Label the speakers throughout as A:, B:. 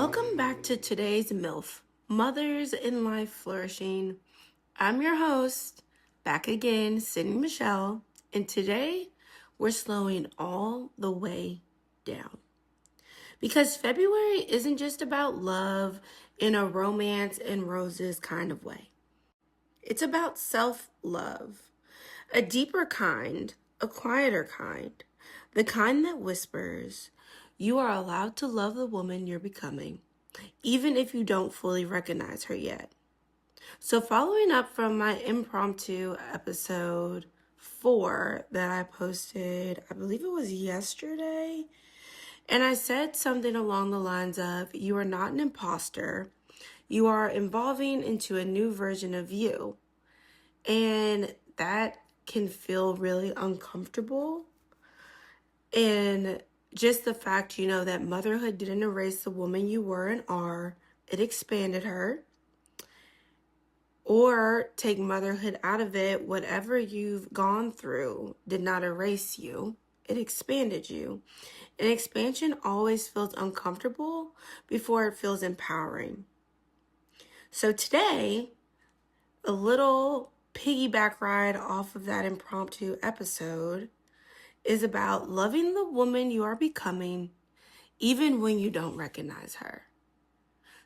A: Welcome back to today's M.I.L.F, Mothers in Life Flourishing. I'm your host, back again, Sydney Michelle, and today we're slowing all the way down. Because February isn't just about love in a romance and roses kind of way. It's about self-love, a deeper kind, a quieter kind, the kind that whispers, you are allowed to love the woman you're becoming, even if you don't fully recognize her yet. So following up from my impromptu episode 4 that I posted, I believe it was yesterday, and I said something along the lines of, you are not an imposter, you are evolving into a new version of you. And that can feel really uncomfortable. And just the fact, that motherhood didn't erase the woman you were and are, it expanded her. Or take motherhood out of it, whatever you've gone through did not erase you, it expanded you. And expansion always feels uncomfortable before it feels empowering. So today, a little piggyback ride off of that impromptu episode is about loving the woman you are becoming, even when you don't recognize her.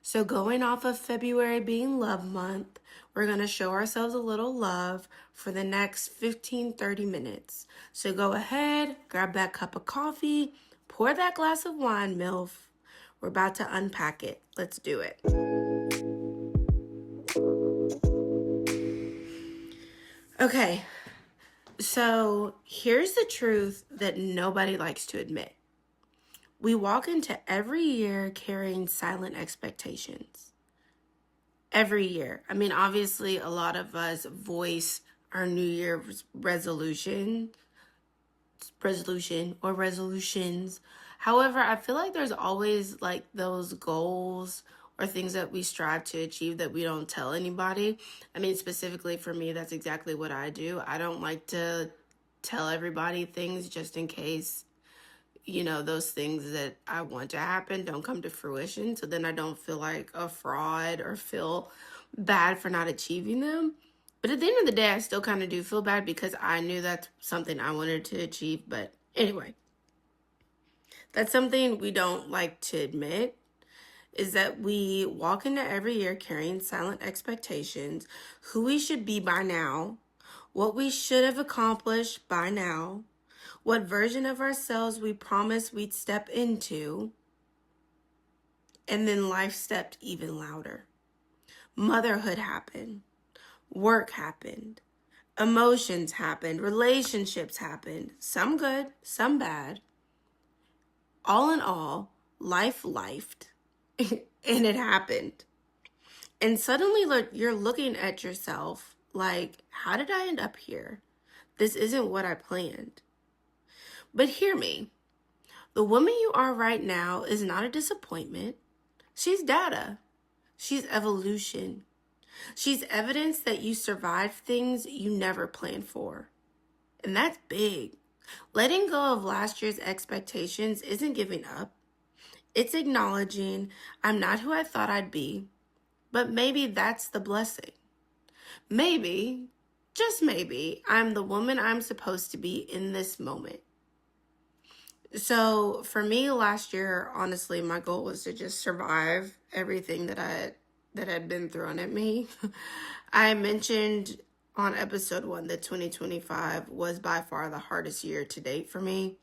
A: So going off of February being Love Month, we're going to show ourselves a little love for the next 15-30 minutes. So go ahead, grab that cup of coffee, pour that glass of wine, M.I.L.F. We're about to unpack it. Let's do it. Okay, so here's the truth that nobody likes to admit. We walk into every year carrying silent expectations. Every year. I mean, obviously, a lot of us voice our New Year's resolutions. However, I feel like there's always like those goals or things that we strive to achieve that we don't tell anybody. I mean, specifically for me, that's exactly what I do. I don't like to tell everybody things just in case, those things that I want to happen don't come to fruition. So then I don't feel like a fraud or feel bad for not achieving them. But at the end of the day, I still kind of do feel bad because I knew that's something I wanted to achieve. But anyway, that's something we don't like to admit, is that we walk into every year carrying silent expectations, who we should be by now, what we should have accomplished by now, what version of ourselves we promised we'd step into, and then life stepped even louder. Motherhood happened, work happened, emotions happened, relationships happened, some good, some bad. All in all, life lifed, and it happened. And suddenly you're looking at yourself like, how did I end up here? This isn't what I planned. But hear me. The woman you are right now is not a disappointment. She's data. She's evolution. She's evidence that you survived things you never planned for. And that's big. Letting go of last year's expectations isn't giving up. It's acknowledging I'm not who I thought I'd be, but maybe that's the blessing. Maybe, just maybe, I'm the woman I'm supposed to be in this moment. So for me last year, honestly, my goal was to just survive everything that had been thrown at me. I mentioned on episode 1 that 2025 was by far the hardest year to date for me.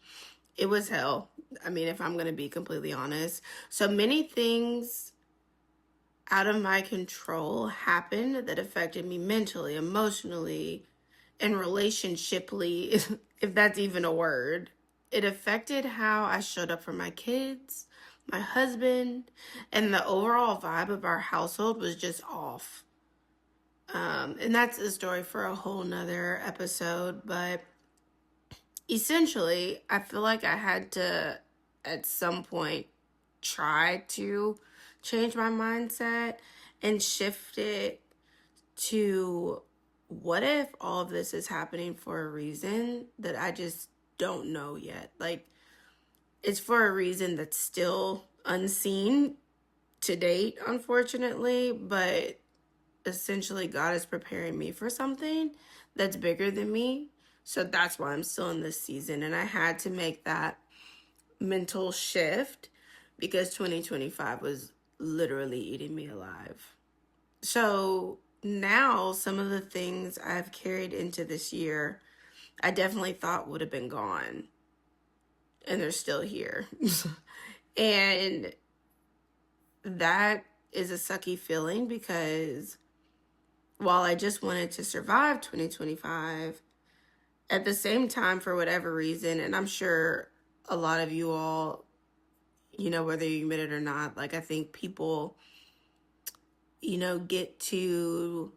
A: It was hell. I mean, if I'm going to be completely honest. So many things out of my control happened that affected me mentally, emotionally, and relationshiply, if that's even a word. It affected how I showed up for my kids, my husband, and the overall vibe of our household was just off. And that's a story for a whole nother episode, but essentially, I feel like I had to, at some point, try to change my mindset and shift it to, what if all of this is happening for a reason that I just don't know yet? Like, it's for a reason that's still unseen to date, unfortunately, but essentially God is preparing me for something that's bigger than me. So that's why I'm still in this season. And I had to make that mental shift because 2025 was literally eating me alive. So now some of the things I've carried into this year, I definitely thought would have been gone. And they're still here. And that is a sucky feeling because while I just wanted to survive 2025, at the same time, for whatever reason, and I'm sure a lot of you all, whether you admit it or not, like I think people, get to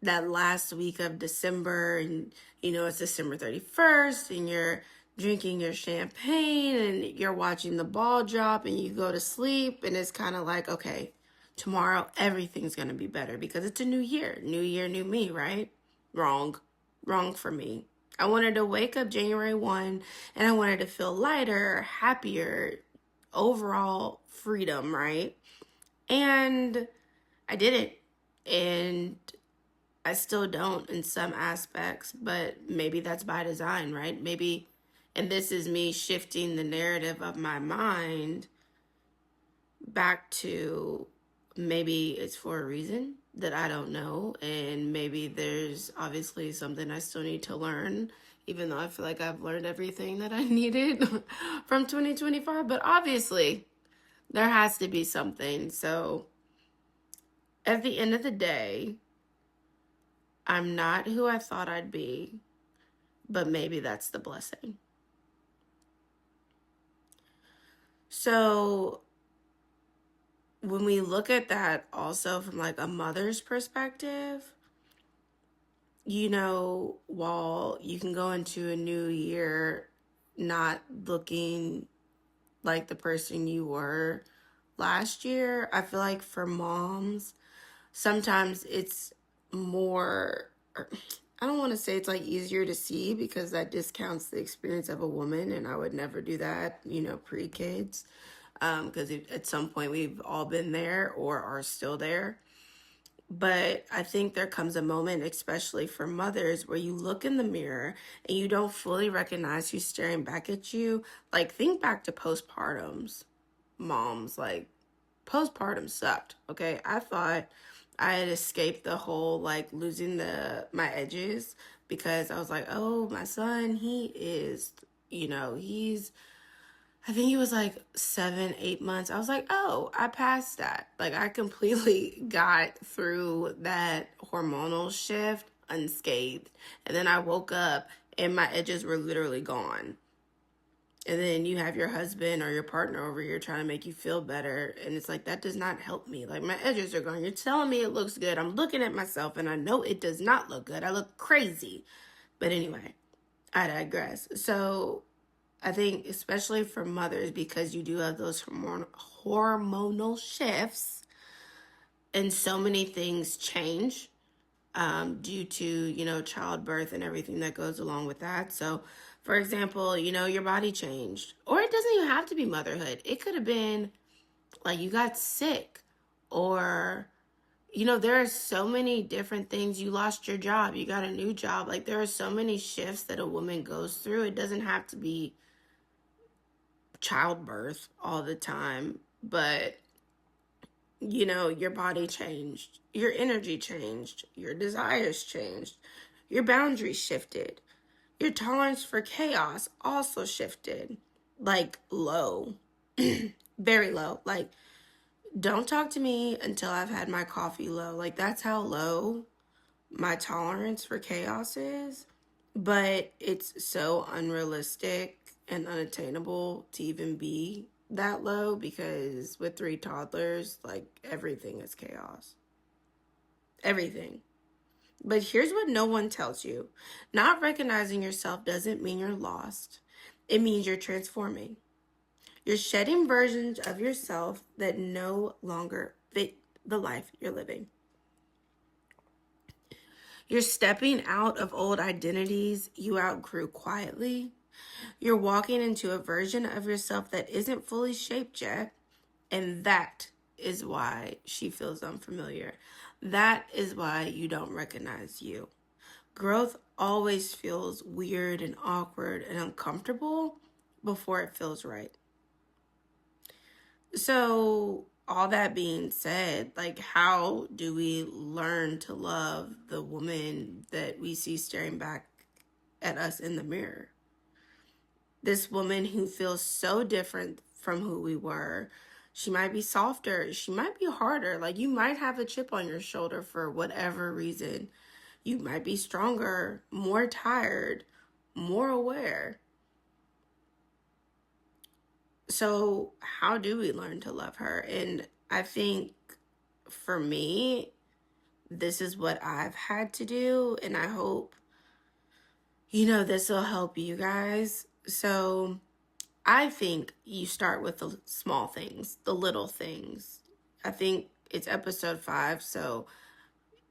A: that last week of December and, it's December 31st and you're drinking your champagne and you're watching the ball drop and you go to sleep and it's kind of like, okay, tomorrow everything's going to be better because it's a new year, new me, right? Wrong for me. I wanted to wake up January 1 and I wanted to feel lighter, happier, overall freedom, right? And I didn't. And I still don't in some aspects, but maybe that's by design, right? Maybe, and this is me shifting the narrative of my mind back to maybe it's for a reason that I don't know. And maybe there's obviously something I still need to learn, even though I feel like I've learned everything that I needed from 2025. But obviously, there has to be something. So at the end of the day, I'm not who I thought I'd be, but maybe that's the blessing. So when we look at that also from like a mother's perspective, while you can go into a new year not looking like the person you were last year, I feel like for moms, sometimes it's more, I don't want to say it's like easier to see because that discounts the experience of a woman, and I would never do that, pre-kids, because at some point we've all been there or are still there. But I think there comes a moment, especially for mothers, where you look in the mirror and you don't fully recognize who's staring back at you. Like, think back to postpartums, moms. Like, postpartum sucked, okay? I thought I had escaped the whole, like, losing my edges because I was like, oh, my son, he is, I think he was like 7, 8 months. I was like, oh, I passed that. Like, I completely got through that hormonal shift unscathed. And then I woke up and my edges were literally gone. And then you have your husband or your partner over here trying to make you feel better. And it's like, that does not help me. Like, my edges are gone. You're telling me it looks good. I'm looking at myself and I know it does not look good. I look crazy. But anyway, I digress. So I think especially for mothers, because you do have those hormonal shifts and so many things change due to, childbirth and everything that goes along with that. So, for example, your body changed. Or it doesn't even have to be motherhood. It could have been like you got sick or, there are so many different things. You lost your job. You got a new job. Like there are so many shifts that a woman goes through. It doesn't have to be childbirth all the time, but your body changed, your energy changed, your desires changed, your boundaries shifted, your tolerance for chaos also shifted, like low, very low. Like, don't talk to me until I've had my coffee low. Like, that's how low my tolerance for chaos is. But it's so unrealistic and unattainable to even be that low because with 3 toddlers, like everything is chaos. Everything. But here's what no one tells you. Not recognizing yourself doesn't mean you're lost. It means you're transforming. You're shedding versions of yourself that no longer fit the life you're living. You're stepping out of old identities you outgrew quietly. You're walking into a version of yourself that isn't fully shaped yet, and that is why she feels unfamiliar. That is why you don't recognize you. Growth always feels weird and awkward and uncomfortable before it feels right. So, all that being said, like, how do we learn to love the woman that we see staring back at us in the mirror? This woman who feels so different from who we were. She might be softer, she might be harder. Like, you might have a chip on your shoulder for whatever reason. You might be stronger, more tired, more aware. So, how do we learn to love her? And I think for me, this is what I've had to do. And I hope, this will help you guys. So, I think you start with the small things, the little things. I think it's episode 5, so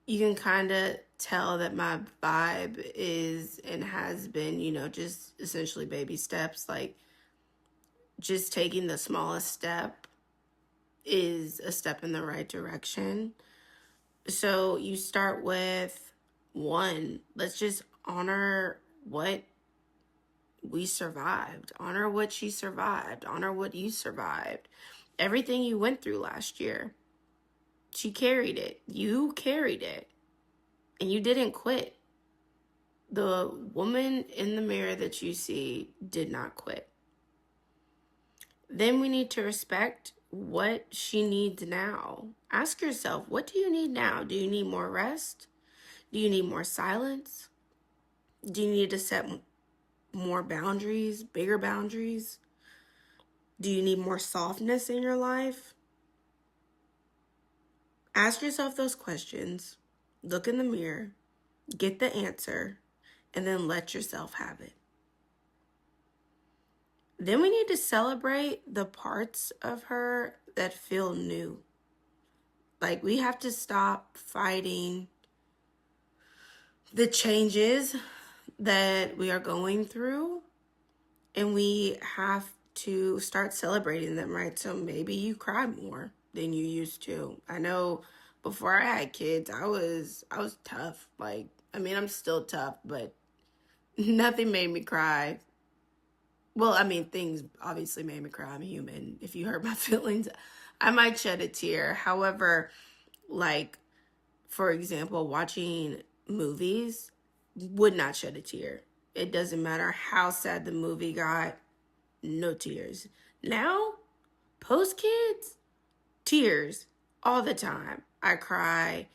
A: you can kind of tell that my vibe is and has been, just essentially baby steps. Like, just taking the smallest step is a step in the right direction. So you start with 1. Let's just honor what we survived. Honor what she survived. Honor what you survived. Everything you went through last year. She carried it. You carried it. And you didn't quit. The woman in the mirror that you see did not quit. Then we need to respect what she needs now. Ask yourself, what do you need now? Do you need more rest? Do you need more silence? Do you need to set more boundaries, bigger boundaries? Do you need more softness in your life? Ask yourself those questions. Look in the mirror, get the answer, and then let yourself have it. Then we need to celebrate the parts of her that feel new. Like, we have to stop fighting the changes that we are going through, and we have to start celebrating them, right? So maybe you cry more than you used to. I know before I had kids, I was tough. Like, I mean, I'm still tough, but nothing made me cry. Well, I mean, things obviously made me cry. I'm human. If you hurt my feelings, I might shed a tear. However, like, for example, watching movies would not shed a tear. It doesn't matter how sad the movie got, no tears. Now, post kids, tears all the time. I cry,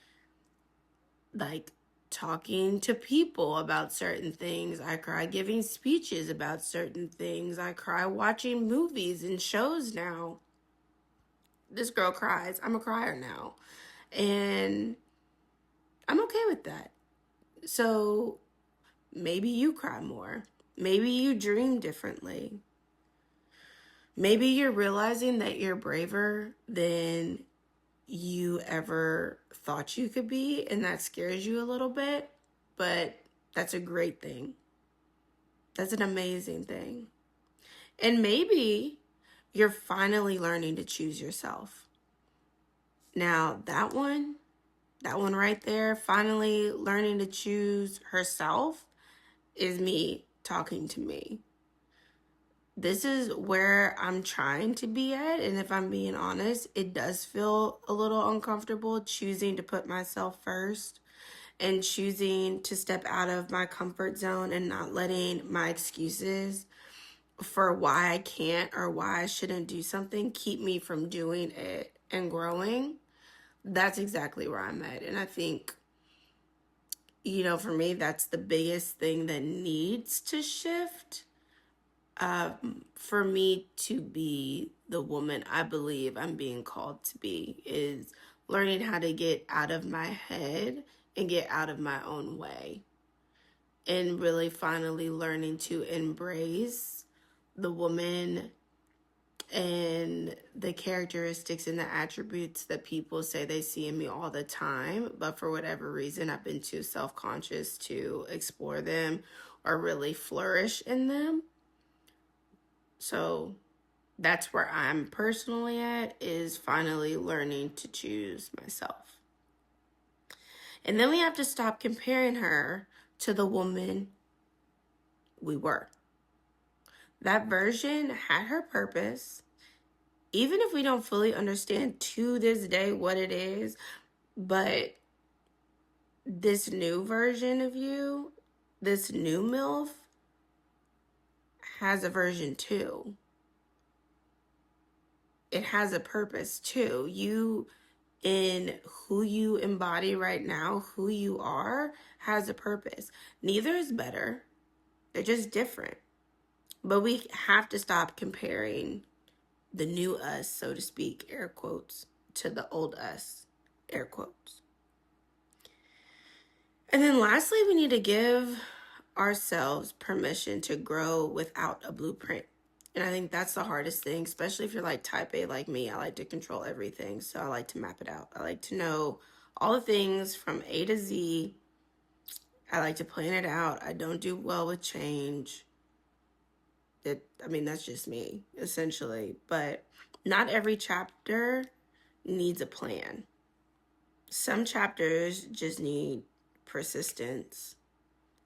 A: like, talking to people about certain things. I cry giving speeches about certain things. I cry watching movies and shows now. This girl cries. I'm a crier now. And I'm okay with that. So maybe you cry more. Maybe you dream differently. Maybe you're realizing that you're braver than you ever thought you could be, and that scares you a little bit, but that's a great thing. That's an amazing thing. And maybe you're finally learning to choose yourself. Now, that one right there, finally learning to choose herself, is me talking to me. This is where I'm trying to be at. And if I'm being honest, it does feel a little uncomfortable choosing to put myself first and choosing to step out of my comfort zone and not letting my excuses for why I can't or why I shouldn't do something keep me from doing it and growing. That's exactly where I'm at. And I think, for me, that's the biggest thing that needs to shift, for me to be the woman I believe I'm being called to be, is learning how to get out of my head and get out of my own way, and really finally learning to embrace the woman and the characteristics and the attributes that people say they see in me all the time, but for whatever reason I've been too self-conscious to explore them or really flourish in them. So That's where I'm personally at, is finally learning to choose myself. And then we have to stop comparing her to the woman we were. That version had her purpose. Even if we don't fully understand to this day what it is, but this new version of you, this new M.I.L.F, has a version too. It has a purpose too. You, in who you embody right now, who you are, has a purpose. Neither is better. They're just different. But we have to stop comparing the new us, so to speak, air quotes, to the old us, air quotes. And then lastly, we need to give ourselves permission to grow without a blueprint. And I think that's the hardest thing, especially if you're like type A like me. I like to control everything. So I like to map it out. I like to know all the things from A to Z. I like to plan it out. I don't do well with change. That's just me, essentially. But not every chapter needs a plan. Some chapters just need persistence.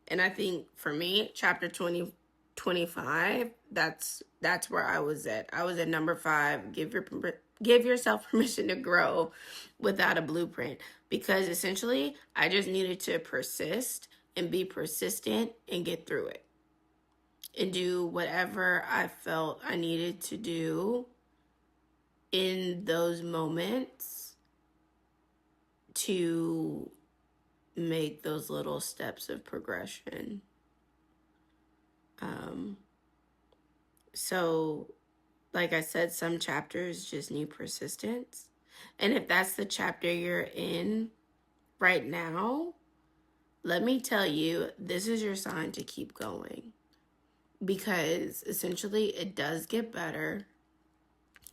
A: And I think for me, chapter 20, 25, that's where I was at. I was at number 5. Give yourself permission to grow without a blueprint, because essentially I just needed to persist and be persistent and get through it and do whatever I felt I needed to do in those moments to make those little steps of progression. So, like I said, some chapters just need persistence. And if that's the chapter you're in right now, let me tell you, this is your sign to keep going. Because essentially, it does get better.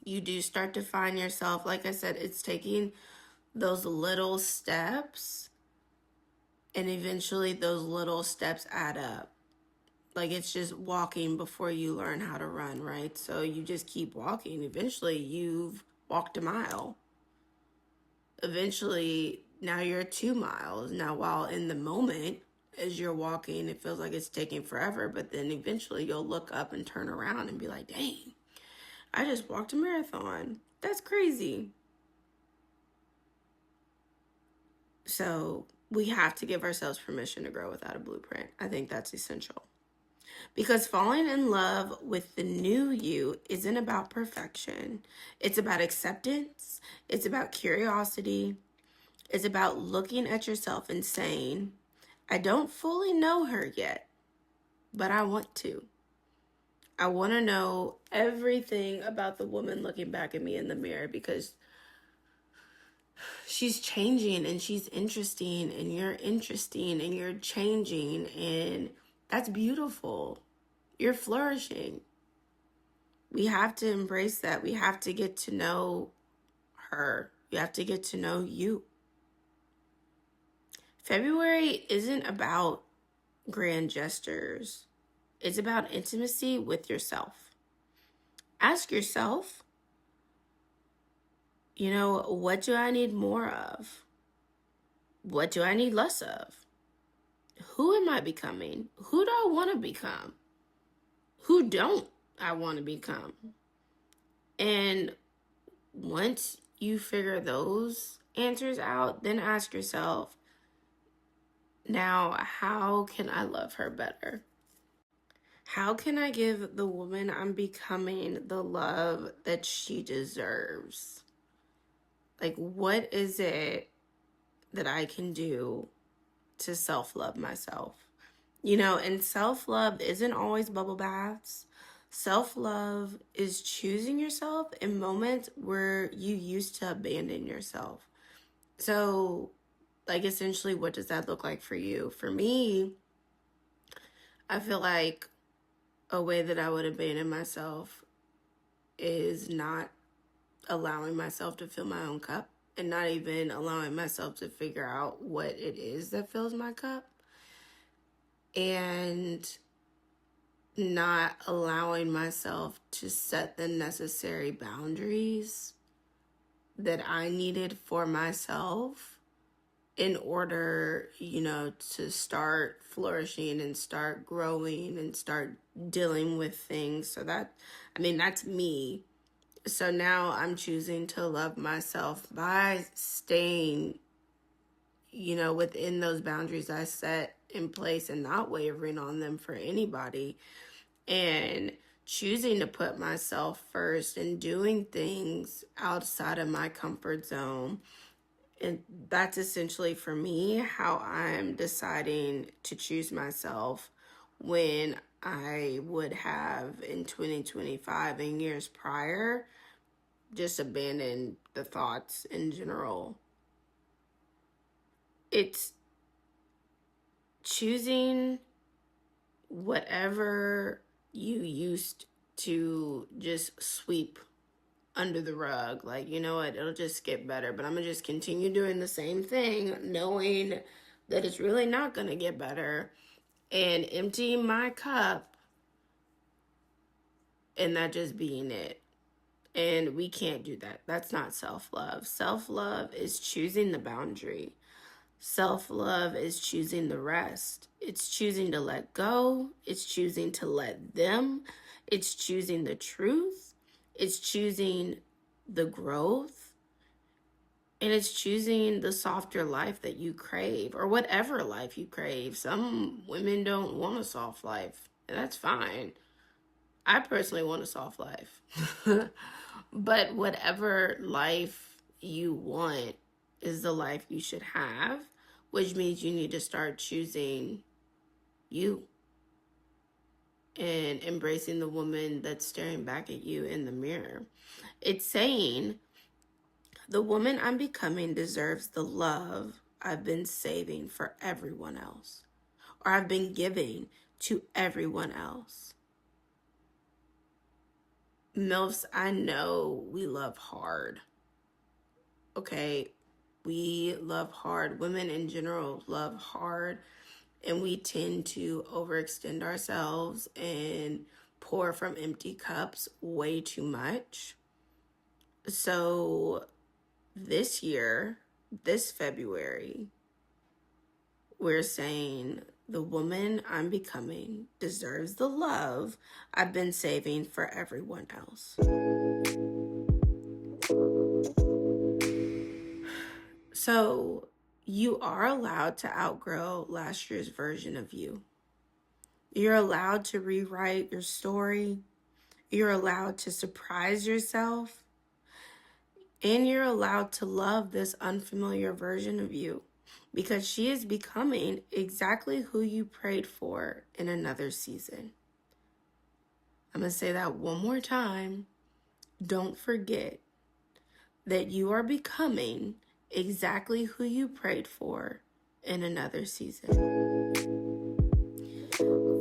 A: You do start to find yourself, like I said, it's taking those little steps, and eventually those little steps add up. Like, it's just walking before you learn how to run, right? So you just keep walking. Eventually, you've walked a mile. Eventually, now you're 2 miles. Now, while in the moment, as you're walking, it feels like it's taking forever. But then eventually, you'll look up and turn around and be like, dang, I just walked a marathon. That's crazy. So we have to give ourselves permission to grow without a blueprint. I think that's essential. Because falling in love with the new you isn't about perfection. It's about acceptance. It's about curiosity. It's about looking at yourself and saying, I don't fully know her yet, but I want to. I want to know everything about the woman looking back at me in the mirror, because she's changing and she's interesting and you're changing, and that's beautiful. You're flourishing. We have to embrace that. We have to get to know her. You have to get to know you. February isn't about grand gestures. It's about intimacy with yourself. Ask yourself, what do I need more of? What do I need less of? Who am I becoming? Who do I want to become? Who don't I want to become? And once you figure those answers out, then ask yourself, now, how can I love her better? How can I give the woman I'm becoming the love that she deserves? Like, what is it that I can do to self-love myself? And self-love isn't always bubble baths. Self-love is choosing yourself in moments where you used to abandon yourself. So, like, essentially, what does that look like for you? For me, I feel like a way that I would abandon myself is not allowing myself to fill my own cup, and not even allowing myself to figure out what it is that fills my cup. And not allowing myself to set the necessary boundaries that I needed for myself in order, to start flourishing and start growing and start dealing with things. So that's me. So now I'm choosing to love myself by staying, within those boundaries I set in place and not wavering on them for anybody, and choosing to put myself first and doing things outside of my comfort zone. And that's essentially for me how I'm deciding to choose myself, when I would have in 2025 and years prior just abandoned the thoughts in general. It's choosing whatever you used to just sweep under the rug. Like, you know what, it'll just get better, but I'm gonna just continue doing the same thing, knowing that it's really not gonna get better, and emptying my cup, and that just being it. And we can't do that. That's not self-love. Self-love is choosing the boundary. Self-love is choosing the rest. It's choosing to let go. It's choosing to let them. It's choosing the truth. It's choosing the growth. And it's choosing the softer life that you crave, or whatever life you crave. Some women don't want a soft life, and that's fine. I personally want a soft life. But whatever life you want is the life you should have, which means you need to start choosing you and embracing the woman that's staring back at you in the mirror. It's saying, the woman I'm becoming deserves the love I've been saving for everyone else, or I've been giving to everyone else. MILFs, I know we love hard. Okay, we love hard. Women in general love hard, and we tend to overextend ourselves and pour from empty cups way too much. So this year, this February, we're saying the woman I'm becoming deserves the love I've been saving for everyone else. So you are allowed to outgrow last year's version of you. You're allowed to rewrite your story. You're allowed to surprise yourself. And you're allowed to love this unfamiliar version of you, because she is becoming exactly who you prayed for in another season. I'm going to say that one more time. Don't forget that you are becoming exactly who you prayed for in another season.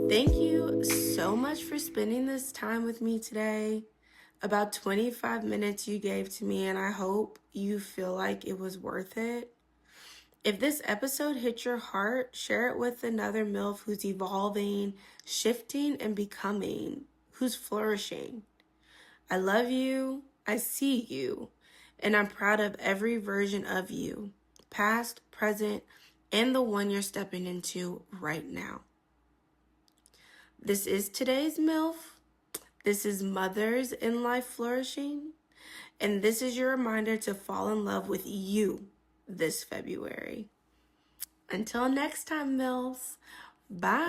A: Thank you so much for spending this time with me today. About 25 minutes you gave to me, and I hope you feel like it was worth it. If this episode hit your heart, share it with another MILF who's evolving, shifting, and becoming, who's flourishing. I love you, I see you, and I'm proud of every version of you, past, present, and the one you're stepping into right now. This is today's MILF. This is Mothers in Life Flourishing, and this is your reminder to fall in love with you this February. Until next time, MILFs, bye.